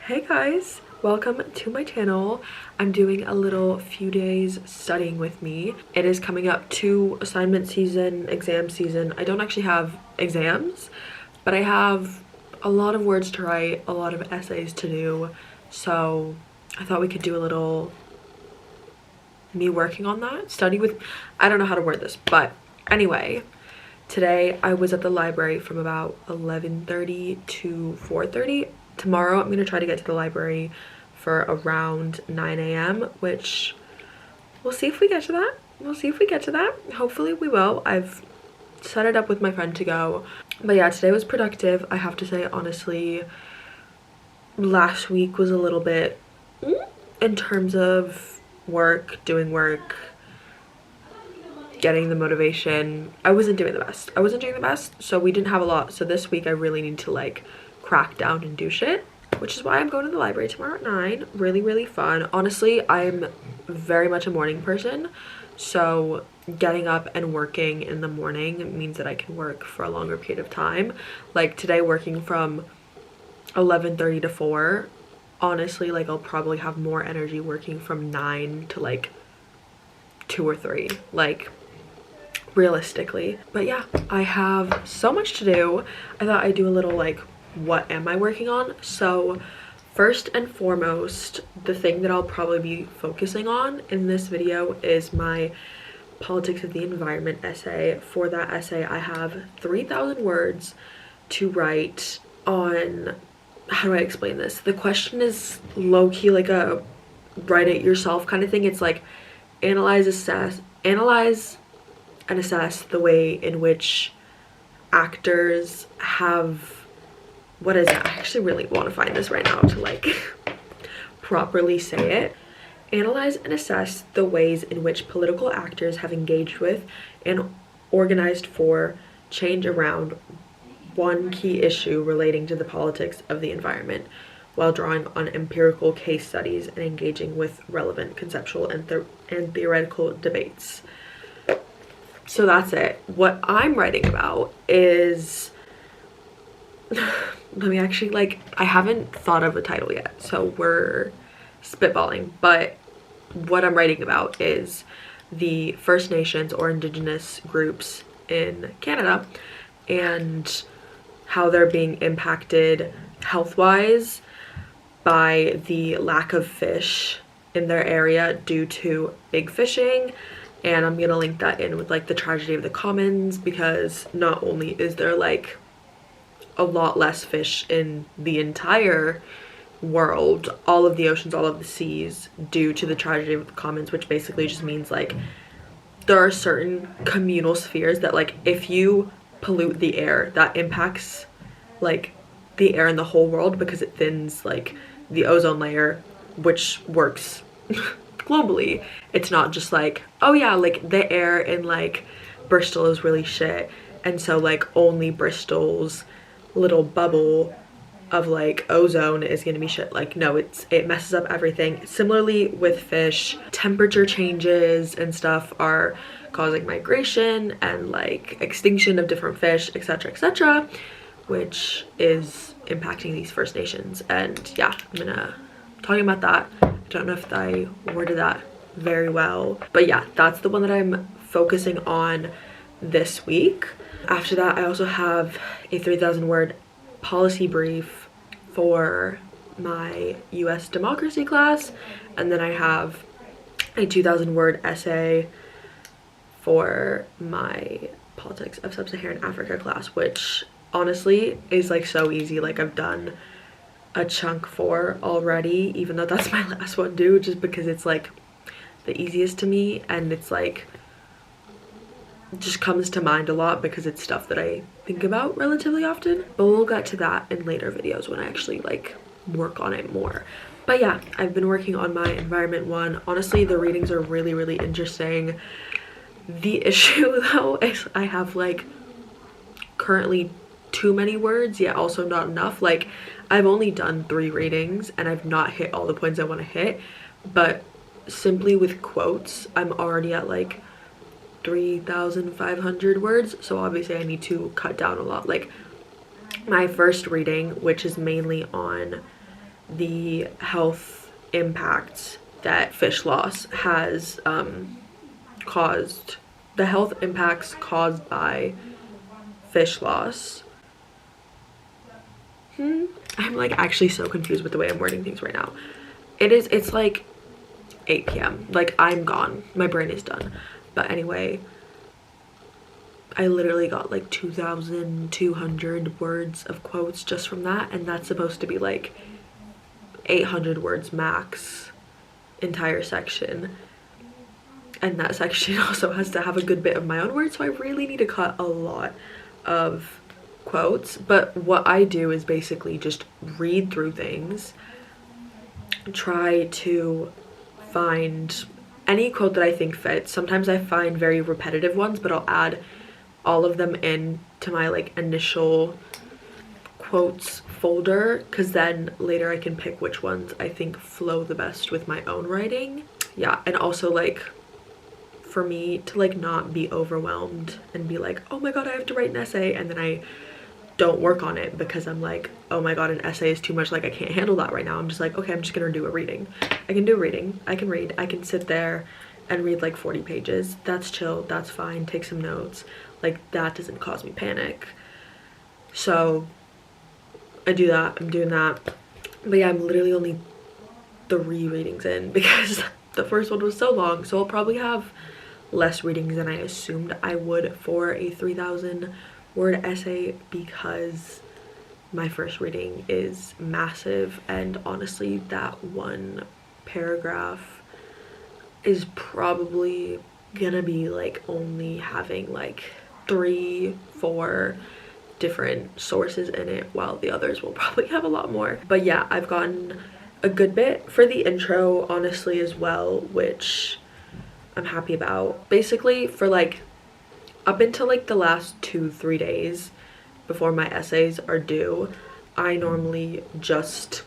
Hey guys, welcome to my channel. I'm doing a little few days studying with me. It is coming up to assignment season, exam season. I don't actually have exams, but I have a lot of words to write, a lot of essays to do. So I thought we could do a little me working on that. Study with, I don't know how to word this, but anyway, today I was at the library from about 11:30 to 4:30. Tomorrow I'm going to try to get to the library for around 9 a.m. which we'll see if we get to that. Hopefully we will. I've set it up with my friend to go. But yeah, today was productive. I have to say, honestly, last week was a little bit in terms of doing work, getting the motivation. I wasn't doing the best. So we didn't have a lot. So this week I really need to like crack down and do shit, which is why I'm going to the library tomorrow at 9. Really fun. Honestly, I'm very much a morning person, so getting up and working in the morning means that I can work for a longer period of time. Like today, working from 11:30 to 4, honestly, like I'll probably have more energy working from 9 to like 2 or 3, like realistically. But yeah, I have so much to do. I thought I'd do a little like, what am I working on? So first and foremost, the thing that I'll probably be focusing on in this video is my politics of the environment essay. For that essay, I have 3,000 words to write on, how do I explain this? The question is low-key like a write it yourself kind of thing. It's like analyze and assess the way in which actors have, what is it? I actually really want to find this right now to like properly say it. Analyze and assess the ways in which political actors have engaged with and organized for change around one key issue relating to the politics of the environment, while drawing on empirical case studies and engaging with relevant conceptual and theoretical debates. So that's it. What I'm writing about is let me actually, like, I haven't thought of a title yet, so we're spitballing, but what I'm writing about is the First Nations or Indigenous groups in Canada and how they're being impacted health-wise by the lack of fish in their area due to big fishing. And I'm gonna link that in with like the tragedy of the commons, because not only is there like a lot less fish in the entire world, all of the oceans, all of the seas, due to the tragedy of the commons, which basically just means like there are certain communal spheres that like if you pollute the air, that impacts like the air in the whole world, because it thins like the ozone layer, which works globally. It's not just like, oh yeah, like the air in like Bristol is really shit, and so like only Bristol's little bubble of like ozone is gonna be shit. Like no, it messes up everything. Similarly with fish, temperature changes and stuff are causing migration and like extinction of different fish, etc., which is impacting these First Nations. And yeah, I'm gonna talking about that. I don't know if I worded that very well, but yeah, that's the one that I'm focusing on this week. After that, I also have a 3,000 word policy brief for my US democracy class, and then I have a 2,000 word essay for my politics of sub-Saharan Africa class, which honestly is like so easy. Like I've done a chunk for already, even though that's my last one due, just because it's like the easiest to me, and it's like just comes to mind a lot because it's stuff that I think about relatively often. But we'll get to that in later videos when I actually like work on it more. But yeah, I've been working on my environment one. Honestly, the readings are really interesting. The issue though is I have like currently too many words, yet also not enough. Like I've only done 3 readings and I've not hit all the points I want to hit, but simply with quotes I'm already at like 3,500 words, so obviously I need to cut down a lot. Like my first reading, which is mainly on the health impacts that fish loss has caused, the health impacts caused by fish loss. I'm like actually so confused with the way I'm wording things right now. It's like 8 p.m. like I'm gone, my brain is done. But anyway, I literally got like 2,200 words of quotes just from that, and that's supposed to be like 800 words max entire section, and that section also has to have a good bit of my own words, so I really need to cut a lot of quotes. But what I do is basically just read through things, try to find any quote that I think fits. Sometimes I find very repetitive ones, but I'll add all of them in to my like initial quotes folder, because then later I can pick which ones I think flow the best with my own writing. Yeah, and also like for me to like not be overwhelmed and be like, oh my god, I have to write an essay, and then I don't work on it because I'm like, oh my god, an essay is too much, like I can't handle that right now. I'm just like, okay, I'm just gonna do a reading. I can do a reading, I can read, I can sit there and read like 40 pages. That's chill, that's fine, take some notes. Like that doesn't cause me panic. So I do that, I'm doing that. But yeah, I'm literally only 3 readings in because the first one was so long, so I'll probably have less readings than I assumed I would for a 3,000 word essay, because my first reading is massive, and honestly that one paragraph is probably gonna be like only having like 3-4 different sources in it, while the others will probably have a lot more. But yeah, I've gotten a good bit for the intro honestly as well, which I'm happy about. Basically for like up until like the last 2-3 days before my essays are due, I normally just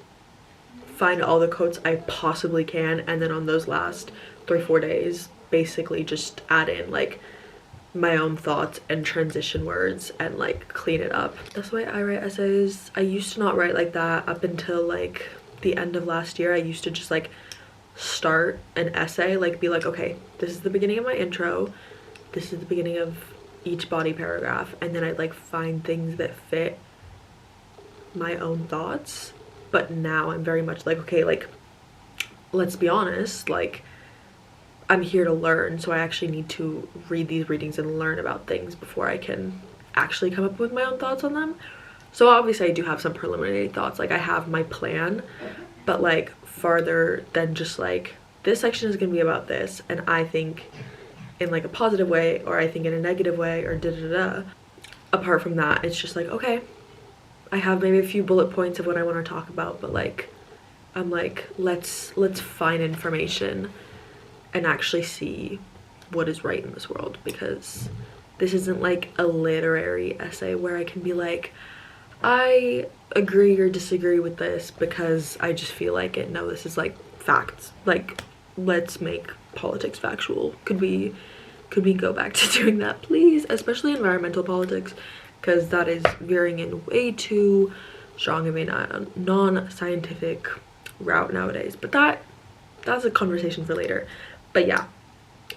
find all the quotes I possibly can, and then on those last 3-4 days basically just add in like my own thoughts and transition words and like clean it up. That's the way I write essays. I used to not write like that up until like the end of last year. I used to just like start an essay, like be like, okay, this is the beginning of my intro, this is the beginning of each body paragraph, and then I'd like find things that fit my own thoughts. But now I'm very much like, okay, like let's be honest, like I'm here to learn, so I actually need to read these readings and learn about things before I can actually come up with my own thoughts on them. So obviously I do have some preliminary thoughts, like I have my plan, but like farther than just like this section is gonna be about this, and I think in like a positive way, or I think in a negative way, or da-da-da. Apart from that, it's just like, okay, I have maybe a few bullet points of what I want to talk about, but like I'm like, let's find information and actually see what is right in this world, because this isn't like a literary essay where I can be like, I agree or disagree with this because I just feel like it. No, this is like facts. Like let's make politics factual. Could we go back to doing that, please? Especially environmental politics, because that is veering in way too strong of a non-scientific route nowadays. But that's a conversation for later. But yeah,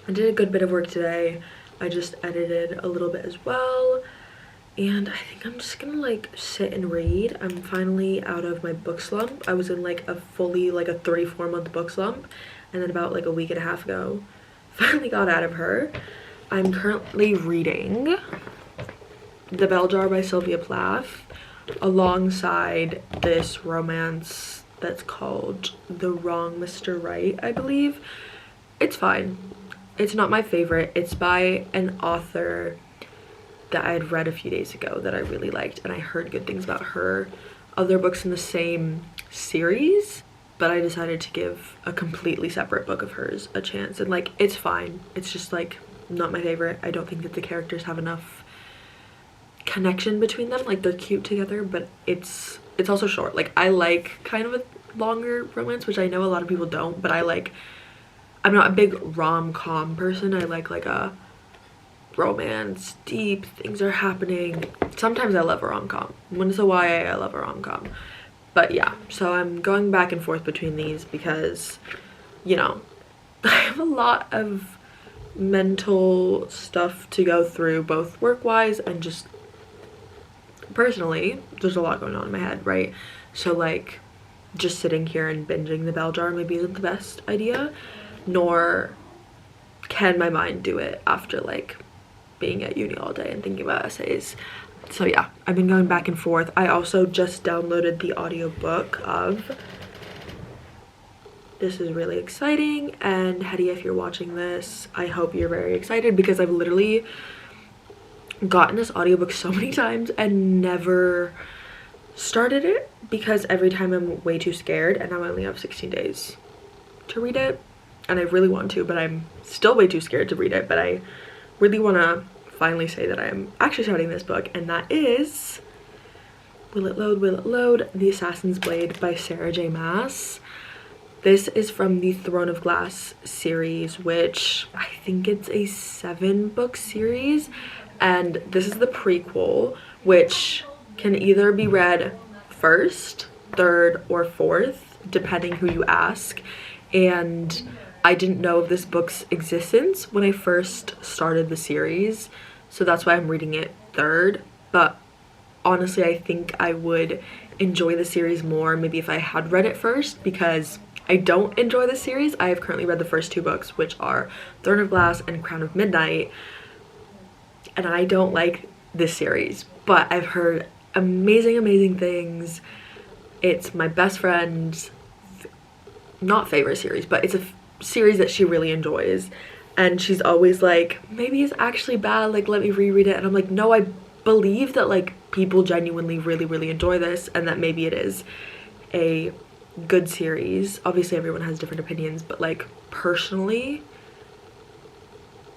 I did a good bit of work today. I just edited a little bit as well, and I think I'm just gonna like sit and read. I'm finally out of my book slump. I was in like a fully like a 3-4 month book slump, and then about like a week and a half ago finally got out of her. I'm currently reading The Bell Jar by Sylvia Plath alongside this romance that's called The Wrong Mr. Right, I believe. It's fine. It's not my favorite. It's by an author that I had read a few days ago that I really liked, and I heard good things about her other books in the same series, but I decided to give a completely separate book of hers a chance, and like it's fine. It's just like not my favorite. I don't think that the characters have enough connection between them. Like they're cute together, but it's also short. Like I like kind of a longer romance, which I know a lot of people don't, but I'm not a big rom-com person. I like a romance, deep, things are happening. Sometimes I love a rom-com. When it's a YA, I love a rom-com. But yeah, so I'm going back and forth between these because, you know, I have a lot of mental stuff to go through, both work-wise and just personally. There's a lot going on in my head, right? So like just sitting here and binging the bell jar maybe isn't the best idea, nor can my mind do it after like being at uni all day and thinking about essays. So yeah, I've been going back and forth. I also just downloaded the audiobook of, this is really exciting, and Hetty, if you're watching this, I hope you're very excited because I've literally gotten this audiobook so many times and never started it because every time I'm way too scared, and now I only have 16 days to read it, and I really want to, but I'm still way too scared to read it. But I really want to finally say that I'm actually starting this book, and that is, will it load, The Assassin's Blade by Sarah J Maas. This is from the Throne of Glass series, which I think it's a 7-book series, and this is the prequel, which can either be read first, third, or fourth, depending who you ask. And I didn't know of this book's existence when I first started the series, so that's why I'm reading it third. But honestly, I think I would enjoy the series more maybe if I had read it first, because I don't enjoy the series. I have currently read the first 2 books, which are Throne of Glass and Crown of Midnight, and I don't like this series, but I've heard amazing things. It's my best friend's not favorite series, but it's a series that she really enjoys, and she's always like, maybe it's actually bad, like let me reread it. And I'm like, no, I believe that like people genuinely really enjoy this, and that maybe it is a good series. Obviously everyone has different opinions, but like personally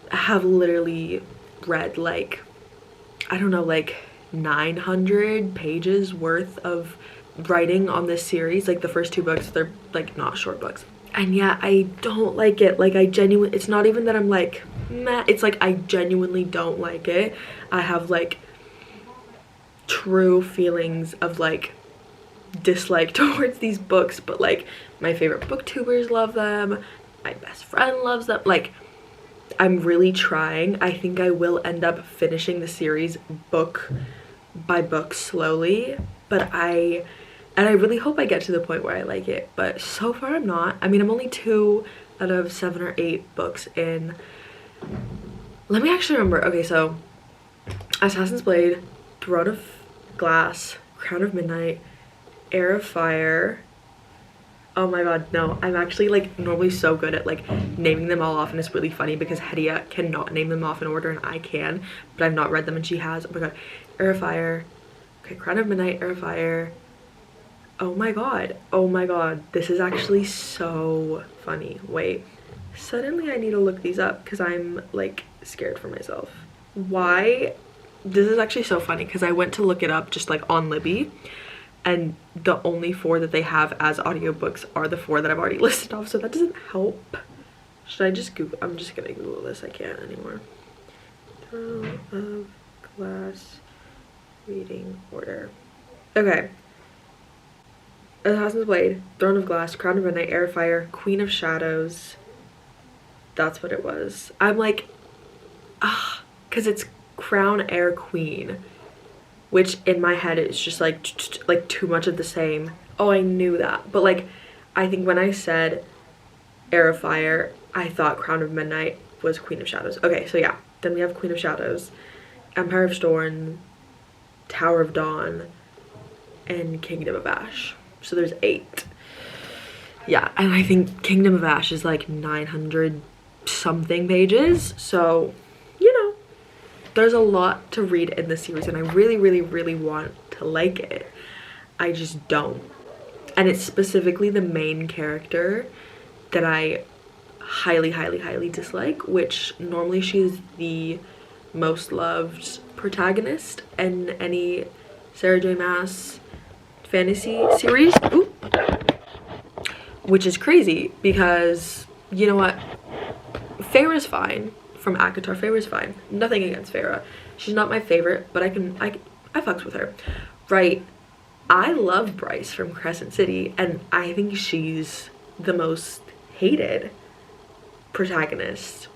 I have literally read like, I don't know, like 900 pages worth of writing on this series. Like the first 2 books, they're like not short books, and yeah, I don't like it. Like I genuinely, it's not even that I'm like meh, it's like I genuinely don't like it. I have like true feelings of like dislike towards these books, but like my favorite booktubers love them, my best friend loves them. Like I'm really trying. I think I will end up finishing the series book by book slowly, but I really hope I get to the point where I like it, but so far I'm not. I mean, I'm only 2 out of 7 or 8 books in. Let me actually remember. Okay, so Assassin's Blade, Throne of Glass, Crown of Midnight, Heir of Fire. Oh my god, no, I'm actually like normally so good at like naming them all off, and it's really funny because Hedia cannot name them off in order and I can, but I've not read them and she has. Oh my god, Heir of Fire, okay, Crown of Midnight, Heir of Fire. Oh my god, this is actually so funny. Wait, suddenly I need to look these up because I'm like scared for myself. Why? This is actually so funny because I went to look it up just like on Libby, and the only 4 that they have as audiobooks are the 4 that I've already listed off, so that doesn't help. Should I just Google? I'm just gonna Google this. I can't anymore. Throne of Glass reading order. Okay. Assassin's Blade, Throne of Glass, Crown of Midnight, Heir of Fire, Queen of Shadows. That's what it was. I'm like, because it's Crown, Heir, Queen, which in my head is just like too much of the same. Oh, I knew that, but like I think when I said Heir of Fire, I thought Crown of Midnight was Queen of Shadows. Okay, so yeah, then we have Queen of Shadows, Empire of Storm, Tower of Dawn, and Kingdom of Ash. So there's 8. Yeah, and I think Kingdom of Ash is like 900 something pages, so you know, there's a lot to read in this series, and I really want to like it. I just don't. And it's specifically the main character that I highly dislike, which normally she's the most loved protagonist in any Sarah J Maas fantasy series. Ooh. Which is crazy because, you know what, Feyre's fine from ACOTAR. Feyre's fine, nothing against Feyre, she's not my favorite, but I fucks with her, right? I love Bryce from Crescent City, and I think she's the most hated protagonist.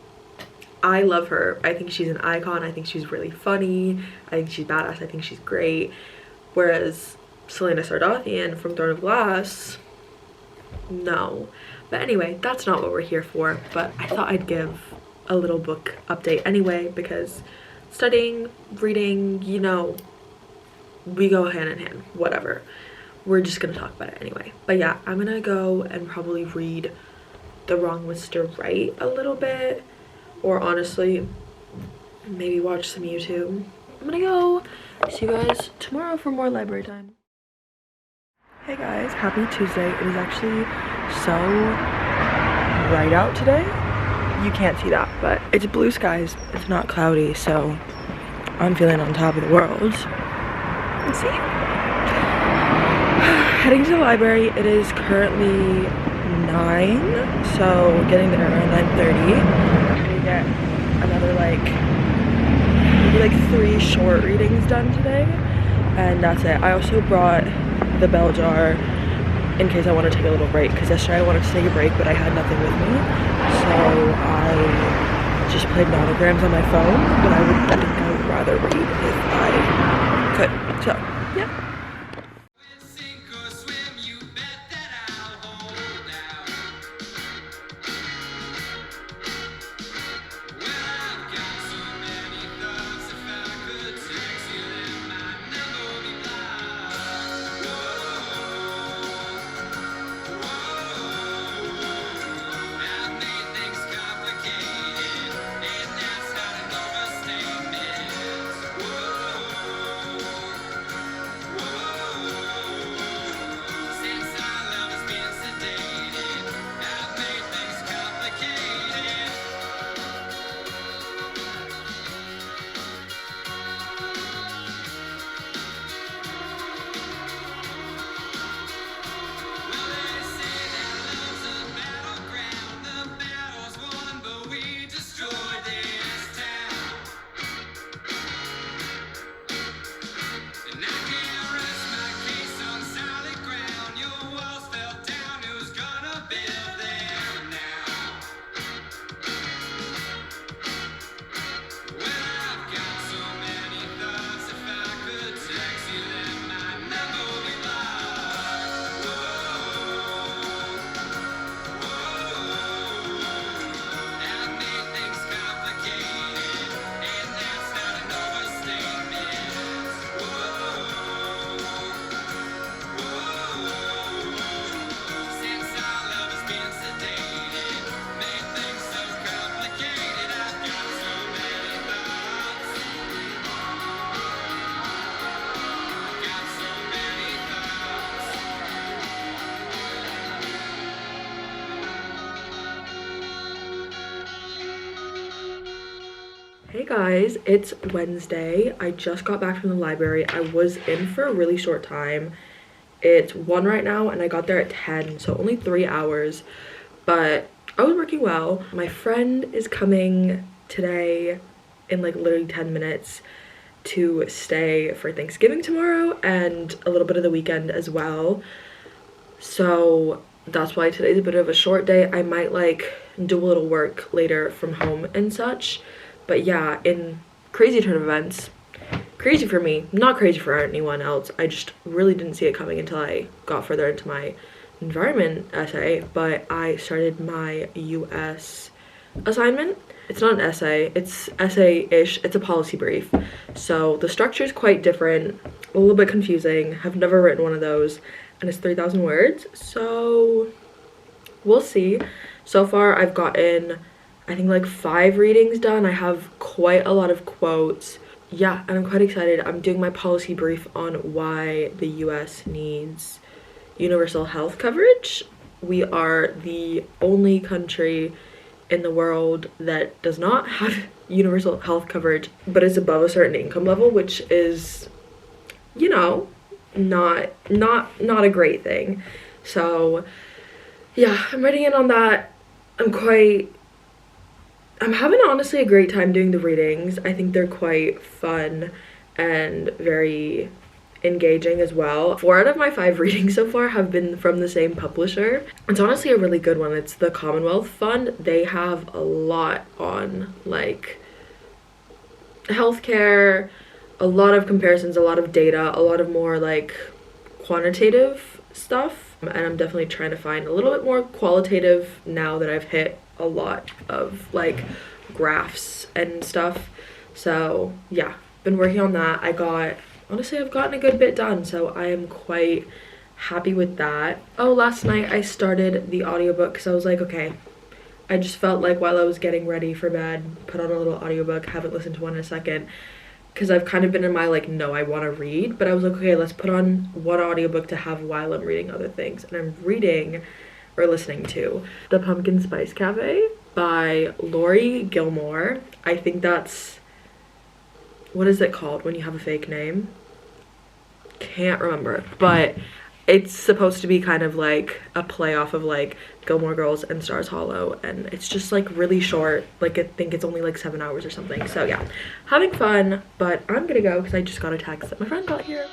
I love her. I think she's an icon. I think she's really funny. I think she's badass. I think she's great. Whereas Selena Sardothien from Throne of Glass, no. But anyway, that's not what we're here for. But I thought I'd give a little book update anyway, because studying, reading, you know, we go hand in hand, whatever. We're just gonna talk about it anyway. But yeah, I'm gonna go and probably read The Wrong Mr. Right a little bit, or honestly maybe watch some YouTube. I'm gonna go. See you guys tomorrow for more library time. Hey guys, happy Tuesday. It is actually so bright out today. You can't see that, but it's blue skies. It's not cloudy, so I'm feeling on top of the world. Let's see. Heading to the library. It is currently 9, so getting there around 9:30. I'm gonna get another maybe 3 short readings done today, and that's it. I also brought the bell jar in case I want to take a little break, because yesterday I wanted to take a break but I had nothing with me, so I just played monograms on my phone. But I think I would rather read if I could. So yeah. Hey guys, it's Wednesday. I just got back from the library. I was in for a really short time. It's 1 right now and I got there at 10, so only 3 hours, but I was working well. My friend is coming today in literally 10 minutes to stay for Thanksgiving tomorrow and a little bit of the weekend as well. So that's why today's a bit of a short day. I might do a little work later from home and such. But yeah, in crazy turn of events, crazy for me, not crazy for anyone else. I just really didn't see it coming until I got further into my environment essay. But I started my US assignment. It's not an essay, it's essay-ish, it's a policy brief. So the structure is quite different, a little bit confusing. I've never written one of those, and it's 3,000 words. So we'll see. So far I've gotten, I think 5 readings done. I have quite a lot of quotes. Yeah, and I'm quite excited. I'm doing my policy brief on why the US needs universal health coverage. We are the only country in the world that does not have universal health coverage, but is above a certain income level, which is, you know, not a great thing. So yeah, I'm writing in on that. I'm having honestly a great time doing the readings. I think they're quite fun and very engaging as well. 4 out of my 5 readings so far have been from the same publisher. It's honestly a really good one. It's the Commonwealth Fund. They have a lot on like healthcare, a lot of comparisons, a lot of data, a lot of more like quantitative stuff, and I'm definitely trying to find a little bit more qualitative now that I've hit a lot of like graphs and stuff. So yeah, been working on that. Honestly, I've gotten a good bit done, so I am quite happy with that. Oh, last night I started the audiobook because I was like, okay, I just felt like while I was getting ready for bed, put on a little audiobook. Haven't listened to one in a second because I've kind of been in my like, no, I want to read, but I was like, okay, let's put on one audiobook to have while I'm reading other things. And I'm reading or listening to The Pumpkin Spice Cafe by Lori Gilmore. I think that's, what is it called when you have a fake name? Can't remember, but it's supposed to be kind of like a play off of like Gilmore Girls and Stars Hollow, and it's just like really short. Like I think it's only like 7 hours or something. So yeah, having fun, but I'm gonna go because I just got a text that my friend got here.